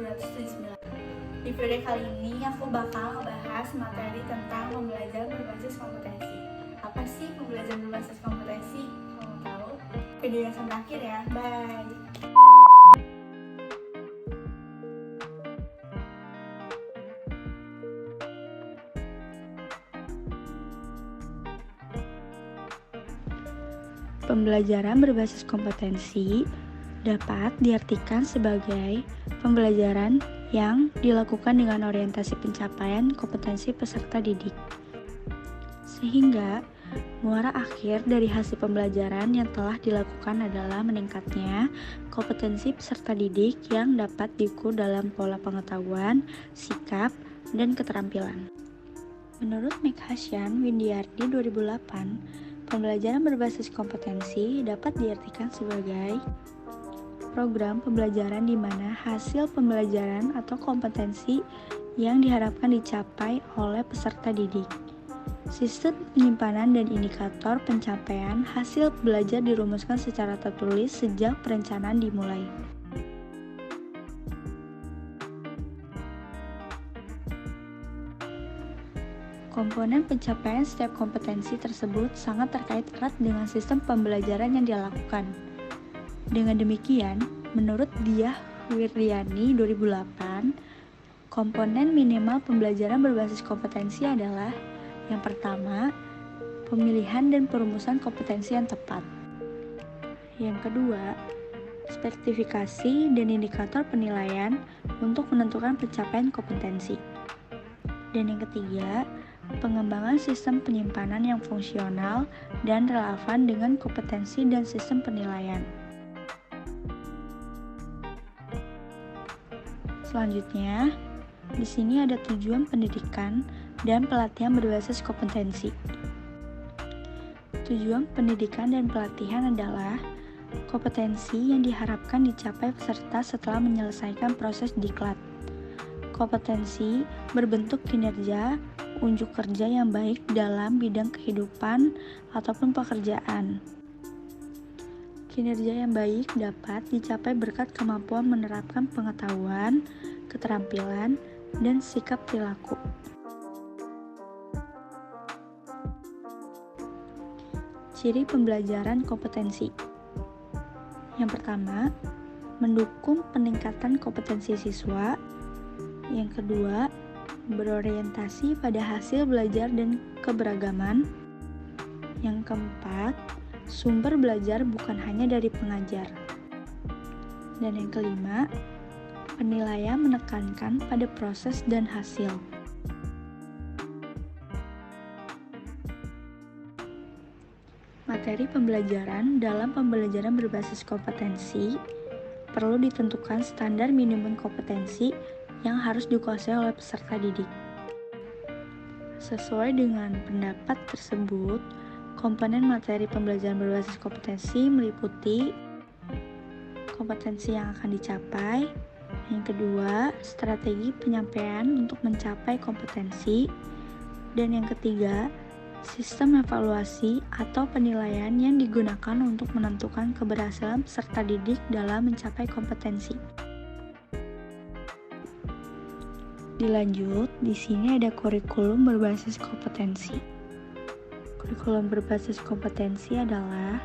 1279. Di video kali ini aku bakal ngebahas materi tentang pembelajaran berbasis kompetensi. Apa sih pembelajaran berbasis kompetensi? Kalau mau tahu, video yang sampai akhir ya. Bye! Pembelajaran berbasis kompetensi dapat diartikan sebagai pembelajaran yang dilakukan dengan orientasi pencapaian kompetensi peserta didik. Sehingga muara akhir dari hasil pembelajaran yang telah dilakukan adalah meningkatnya kompetensi peserta didik yang dapat diukur dalam pola pengetahuan, sikap, dan keterampilan. Menurut Meghasyan Windiardi 2008, pembelajaran berbasis kompetensi dapat diartikan sebagai program pembelajaran di mana hasil pembelajaran atau kompetensi yang diharapkan dicapai oleh peserta didik. Sistem penyimpanan dan indikator pencapaian hasil belajar dirumuskan secara tertulis sejak perencanaan dimulai. Komponen pencapaian setiap kompetensi tersebut sangat terkait erat dengan sistem pembelajaran yang dilakukan. Dengan demikian, menurut Diah Wiryani 2008, komponen minimal pembelajaran berbasis kompetensi adalah yang pertama, pemilihan dan perumusan kompetensi yang tepat. Yang kedua, spesifikasi dan indikator penilaian untuk menentukan pencapaian kompetensi. Dan yang ketiga, pengembangan sistem penyimpanan yang fungsional dan relevan dengan kompetensi dan sistem penilaian. Selanjutnya, di sini ada tujuan pendidikan dan pelatihan berbasis kompetensi. Tujuan pendidikan dan pelatihan adalah kompetensi yang diharapkan dicapai peserta setelah menyelesaikan proses diklat. Kompetensi berbentuk kinerja, unjuk kerja yang baik dalam bidang kehidupan ataupun pekerjaan. Kinerja yang baik dapat dicapai berkat kemampuan menerapkan pengetahuan, keterampilan, dan sikap perilaku. Ciri pembelajaran kompetensi. Yang pertama, mendukung peningkatan kompetensi siswa. Yang kedua, berorientasi pada hasil belajar dan keberagaman. Yang keempat, sumber belajar bukan hanya dari pengajar. Dan yang kelima, penilaian menekankan pada proses dan hasil. Materi pembelajaran dalam pembelajaran berbasis kompetensi perlu ditentukan standar minimum kompetensi yang harus dikuasai oleh peserta didik. Sesuai dengan pendapat tersebut, komponen materi pembelajaran berbasis kompetensi meliputi kompetensi yang akan dicapai, yang kedua, strategi penyampaian untuk mencapai kompetensi, dan yang ketiga, sistem evaluasi atau penilaian yang digunakan untuk menentukan keberhasilan peserta didik dalam mencapai kompetensi. Dilanjut, di sini ada kurikulum berbasis kompetensi. Kurikulum berbasis kompetensi adalah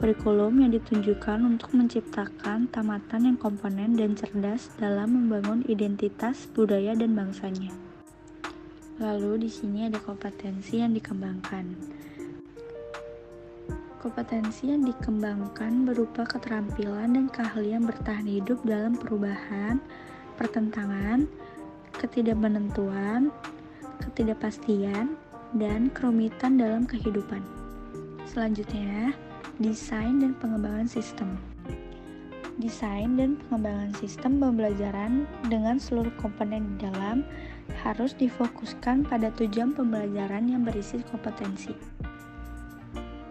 kurikulum yang ditunjukkan untuk menciptakan tamatan yang komponen dan cerdas dalam membangun identitas, budaya, dan bangsanya. Lalu di sini ada kompetensi yang dikembangkan. Kompetensi yang dikembangkan berupa keterampilan dan keahlian bertahan hidup dalam perubahan, pertentangan, ketidakmenentuan, ketidakpastian, dan kerumitan dalam kehidupan. Selanjutnya, desain dan pengembangan sistem. Desain dan pengembangan sistem pembelajaran dengan seluruh komponen di dalam harus difokuskan pada tujuan pembelajaran yang berisi kompetensi.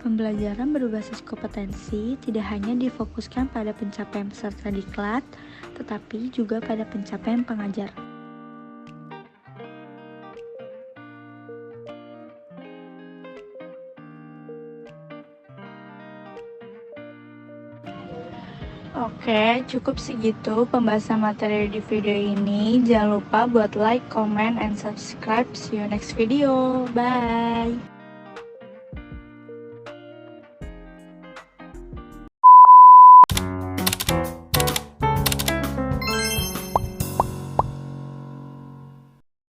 Pembelajaran berbasis kompetensi tidak hanya difokuskan pada pencapaian peserta diklat, tetapi juga pada pencapaian pengajar. Oke, cukup segitu pembahasan materi di video ini. Jangan lupa buat like, comment, and subscribe. See you next video. Bye!